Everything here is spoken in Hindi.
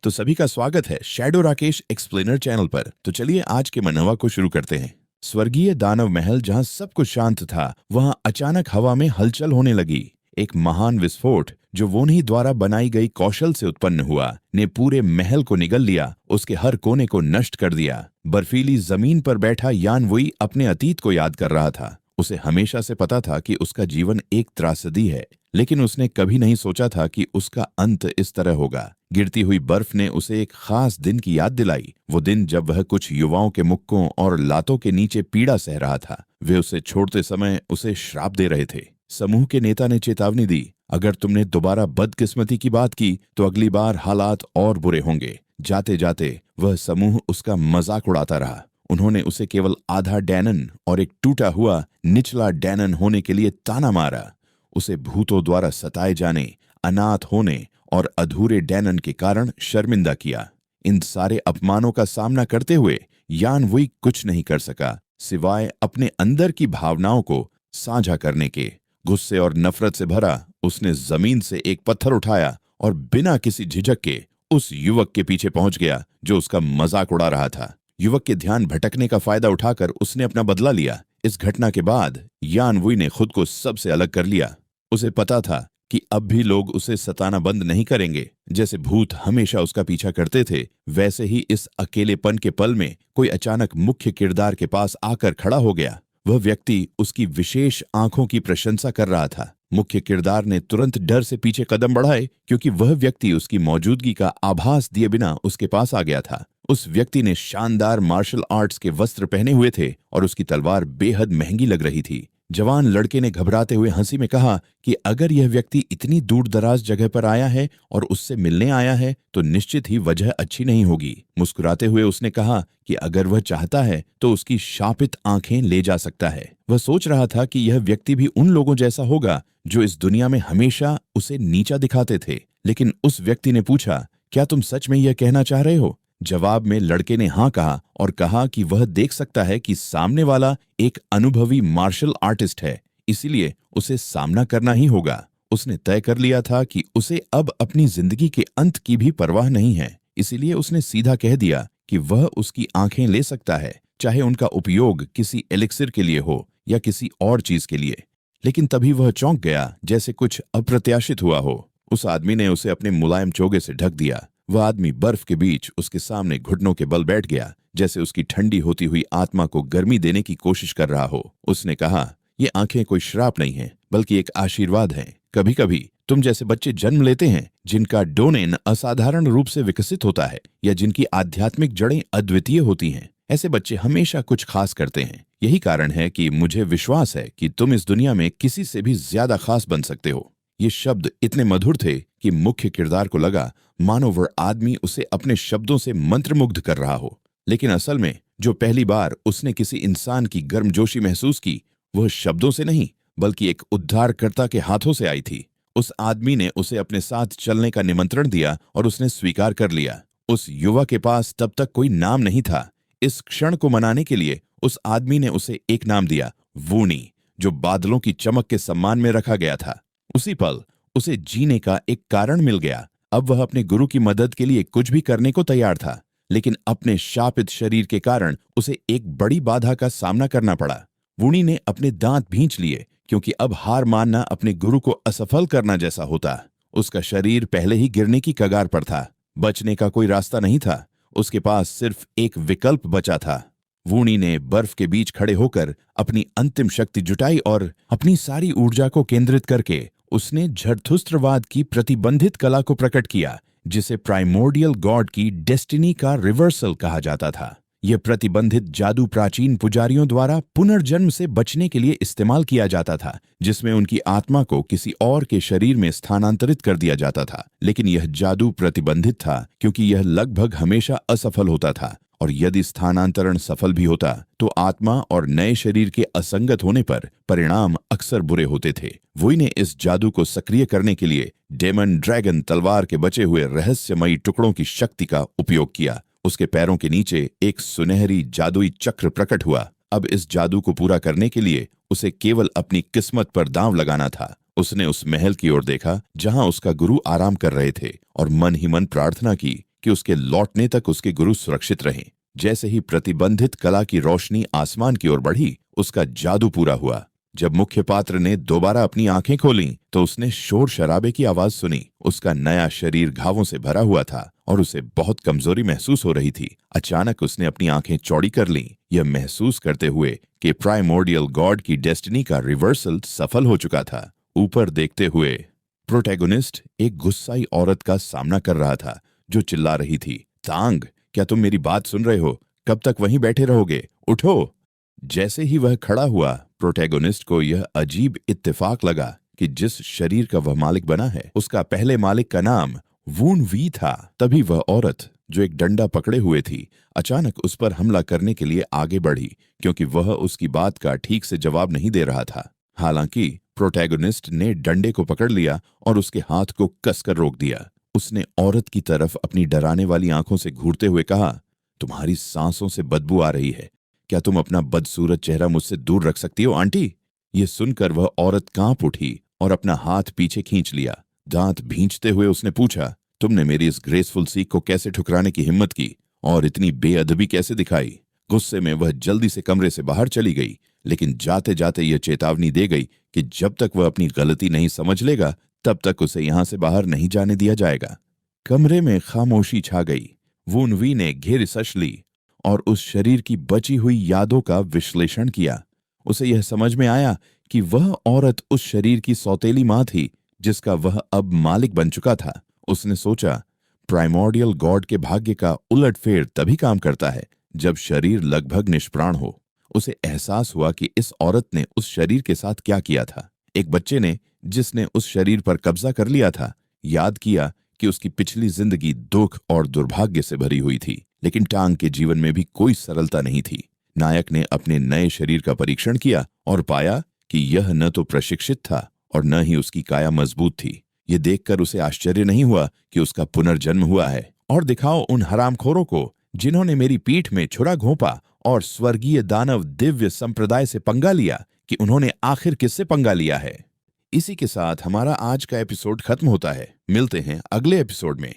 तो सभी का स्वागत है शैडो राकेश एक्सप्लेनर चैनल पर। तो चलिए आज के मनहवा को शुरू करते हैं। स्वर्गीय दानव महल जहां सब कुछ शांत था, वहां अचानक हवा में हलचल होने लगी। एक महान विस्फोट जो वोन्ही द्वारा बनाई गई कौशल से उत्पन्न हुआ ने पूरे महल को निगल लिया, उसके हर कोने को नष्ट कर दिया। बर्फीली जमीन पर बैठा यान वुई अपने अतीत को याद कर रहा था। उसे हमेशा से पता था कि उसका जीवन एक त्रासदी है, लेकिन उसने कभी नहीं सोचा था कि उसका अंत इस तरह होगा। गिरती हुई बर्फ ने उसे एक खास दिन की याद दिलाई, वो दिन जब वह कुछ युवाओं के मुक्कों और लातों के नीचे पीड़ा सह रहा था। वे उसे छोड़ते समय उसे श्राप दे रहे थे। समूह के नेता ने चेतावनी दी, अगर तुमने दोबारा बदकिस्मती की बात की तो अगली बार हालात और बुरे होंगे। जाते जाते वह समूह उसका मजाक उड़ाता रहा। उन्होंने उसे केवल आधा डैनन और एक टूटा हुआ निचला डैनन होने के लिए ताना मारा। उसे भूतों द्वारा सताए जाने, अनाथ होने और अधूरे डैनन के कारण शर्मिंदा किया। इन सारे अपमानों का सामना करते हुए यान वुई कुछ नहीं कर सका सिवाय अपने अंदर की भावनाओं को साझा करने के। गुस्से और नफरत से भरा उसने जमीन से एक पत्थर उठाया और बिना किसी झिझक के उस युवक के पीछे पहुंच गया जो उसका मजाक उड़ा रहा था। युवक के ध्यान भटकने का फायदा उठाकर उसने अपना बदला लिया। इस घटना के बाद यान वुई ने खुद को सबसे अलग कर लिया। उसे पता था कि अब भी लोग उसे सताना बंद नहीं करेंगे। जैसे भूत हमेशा उसका पीछा करते थे, वैसे ही इस अकेलेपन के पल में कोई अचानक मुख्य किरदार के पास आकर खड़ा हो गया। वह व्यक्ति उसकी विशेष आंखों की प्रशंसा कर रहा था। मुख्य किरदार ने तुरंत डर से पीछे कदम बढ़ाए, क्योंकि वह व्यक्ति उसकी मौजूदगी का आभास दिए बिना उसके पास आ गया था। उस व्यक्ति ने शानदार मार्शल आर्ट्स के वस्त्र पहने हुए थे और उसकी तलवार बेहद महंगी लग रही थी। जवान लड़के ने घबराते हुए हंसी में कहा कि अगर यह व्यक्ति इतनी दूर दराज जगह पर आया है और उससे मिलने आया है तो निश्चित ही वजह अच्छी नहीं होगी। मुस्कुराते हुए उसने कहा कि अगर वह चाहता है तो उसकी शापित आंखें ले जा सकता है। वह सोच रहा था कि यह व्यक्ति भी उन लोगों जैसा होगा जो इस दुनिया में हमेशा उसे नीचा दिखाते थे। लेकिन उस व्यक्ति ने पूछा, क्या तुम सच में यह कहना चाह रहे हो? जवाब में लड़के ने हाँ कहा और कहा कि वह देख सकता है कि सामने वाला एक अनुभवी मार्शल आर्टिस्ट है, इसीलिए उसे सामना करना ही होगा। उसने तय कर लिया था कि उसे अब अपनी जिंदगी के अंत की भी परवाह नहीं है, इसीलिए उसने सीधा कह दिया कि वह उसकी आंखें ले सकता है, चाहे उनका उपयोग किसी एलिक्सिर के लिए हो या किसी और चीज के लिए। लेकिन तभी वह चौंक गया, जैसे कुछ अप्रत्याशित हुआ हो। उस आदमी ने उसे अपने मुलायम चोगे से ढक दिया। वह आदमी बर्फ के बीच उसके सामने घुटनों के बल बैठ गया, जैसे उसकी ठंडी होती हुई आत्मा को गर्मी देने की कोशिश कर रहा हो। उसने कहा, ये आंखें कोई श्राप नहीं है, बल्कि एक आशीर्वाद है। कभी कभी तुम जैसे बच्चे जन्म लेते हैं जिनका डोनेन असाधारण रूप से विकसित होता है या जिनकी आध्यात्मिक जड़ें अद्वितीय होती हैं। ऐसे बच्चे हमेशा कुछ खास करते हैं। यही कारण है कि मुझे विश्वास है कि तुम इस दुनिया में किसी से भी ज्यादा खास बन सकते हो। ये शब्द इतने मधुर थे कि मुख्य किरदार को लगा मानो वह आदमी उसे अपने शब्दों से मंत्रमुग्ध कर रहा हो। लेकिन असल में जो पहली बार उसने किसी इंसान की गर्मजोशी महसूस की, वह शब्दों से नहीं बल्कि एक उद्धारकर्ता के हाथों से आई थी। उस आदमी ने उसे अपने साथ चलने का निमंत्रण दिया और उसने स्वीकार कर लिया। उस युवा के पास तब तक कोई नाम नहीं था। इस क्षण को मनाने के लिए उस आदमी ने उसे एक नाम दिया, वूनी, जो बादलों की चमक के सम्मान में रखा गया था। उसी पल उसे जीने का एक कारण मिल गया। अब वह अपने गुरु की मदद के लिए कुछ भी करने को तैयार था, लेकिन अपने शापित शरीर के कारण उसे एक बड़ी बाधा का सामना करना पड़ा। वुनी ने अपने दांत भींच लिए, क्योंकि अब हार मानना अपने गुरु को असफल करना जैसा होता। उसका शरीर पहले ही गिरने की कगार पर था। बचने का कोई रास्ता नहीं था। उसके पास सिर्फ एक विकल्प बचा था। वुनी ने बर्फ के बीच खड़े होकर अपनी अंतिम शक्ति जुटाई और अपनी सारी ऊर्जा को केंद्रित करके उसने झरथुस्त्रवाद की प्रतिबंधित कला को प्रकट किया, जिसे प्राइमोर्डियल गॉड की डेस्टिनी का रिवर्सल कहा जाता था। यह प्रतिबंधित जादू प्राचीन पुजारियों द्वारा पुनर्जन्म से बचने के लिए इस्तेमाल किया जाता था, जिसमें उनकी आत्मा को किसी और के शरीर में स्थानांतरित कर दिया जाता था। लेकिन यह जादू प्रतिबंधित था, क्योंकि यह लगभग हमेशा असफल होता था, और यदि स्थानांतरण सफल भी होता तो आत्मा और नए शरीर के असंगत होने पर परिणाम अक्सर बुरे होते थे। वुई ने इस जादू को सक्रिय करने के लिए डेमन ड्रैगन तलवार के बचे हुए रहस्यमयी टुकड़ों की शक्ति का उपयोग किया। उसके पैरों के नीचे एक सुनहरी जादुई चक्र प्रकट हुआ। अब इस जादू को पूरा करने के लिए उसे केवल अपनी किस्मत पर दांव लगाना था। उसने उस महल की ओर देखा जहां उसका गुरु आराम कर रहे थे और मन ही मन प्रार्थना की कि उसके लौटने तक उसके गुरु सुरक्षित रहें। जैसे ही प्रतिबंधित कला की रोशनी आसमान की ओर बढ़ी, उसका जादू पूरा हुआ। जब मुख्य पात्र ने दोबारा अपनी आंखें खोलीं, तो उसने शोर शराबे की आवाज सुनी। उसका नया शरीर घावों से भरा हुआ था और उसे बहुत कमजोरी महसूस हो रही थी। अचानक उसने अपनी आंखें चौड़ी कर लीं, यह महसूस करते हुए कि प्राइमोर्डियल गॉड की डेस्टिनी का रिवर्सल सफल हो चुका था। ऊपर देखते हुए प्रोटैगोनिस्ट एक गुस्साई औरत का सामना कर रहा था जो चिल्ला रही थी, तांग, क्या तुम मेरी बात सुन रहे हो? कब तक वहीं बैठे रहोगे? उठो। जैसे ही वह खड़ा हुआ, प्रोटैगोनिस्ट को यह अजीब इत्तेफाक लगा कि जिस शरीर का वह मालिक बना है, उसका पहले मालिक का नाम वून वी था। तभी वह औरत जो एक डंडा पकड़े हुए थी, अचानक उस पर हमला करने के लिए आगे बढ़ी, क्योंकि वह उसकी बात का ठीक से जवाब नहीं दे रहा था। हालांकि प्रोटैगोनिस्ट ने डंडे को पकड़ लिया और उसके हाथ को कसकर रोक दिया। उसने औरत की तरफ अपनी डराने वाली आंखों से घूरते हुए कहा, तुम्हारी सांसों से बदबू आ रही है। क्या तुम अपना बदसूरत चेहरा मुझसे दूर रख सकती हो, आंटी? ये सुनकर वह औरत कांप उठी और अपना हाथ पीछे खींच लिया। दांत भींचते हुए उसने पूछा, तुमने मेरी इस ग्रेसफुल सीख को कैसे ठुकराने की हिम्मत की और इतनी बेअदबी कैसे दिखाई? गुस्से में वह जल्दी से कमरे से बाहर चली गई, लेकिन जाते जाते यह चेतावनी दे गई कि जब तक वह अपनी गलती नहीं समझ लेगा, तब तक उसे यहां से बाहर नहीं जाने दिया जाएगा। कमरे में खामोशी छा गई। वून वी ने घेरसश ली और उस शरीर की बची हुई यादों का विश्लेषण किया। उसे यह समझ में आया कि वह औरत उस शरीर की सौतेली मां थी जिसका वह अब मालिक बन चुका था। उसने सोचा, प्राइमोर्डियल गॉड के भाग्य का उलटफेर तभी काम करता है जब शरीर लगभग निष्प्राण हो। उसे एहसास हुआ कि इस औरत ने उस शरीर के साथ क्या किया था। एक बच्चे ने, जिसने उस शरीर पर कब्जा कर लिया था, याद किया कि उसकी पिछली जिंदगी दुख और दुर्भाग्य से भरी हुई थी, लेकिन टांग के जीवन में भी कोई सरलता नहीं थी। नायक ने अपने नए शरीर का परीक्षण किया और पाया कि यह न तो प्रशिक्षित था और न ही उसकी काया मजबूत थी। ये देखकर उसे आश्चर्य नहीं हुआ कि उसका पुनर्जन्म हुआ है। और दिखाओ उन हरामखोरों को जिन्होंने मेरी पीठ में छुरा घोंपा और स्वर्गीय दानव दिव्य संप्रदाय से पंगा लिया कि उन्होंने आखिर किससे पंगा लिया है। इसी के साथ हमारा आज का एपिसोड खत्म होता है। मिलते हैं अगले एपिसोड में।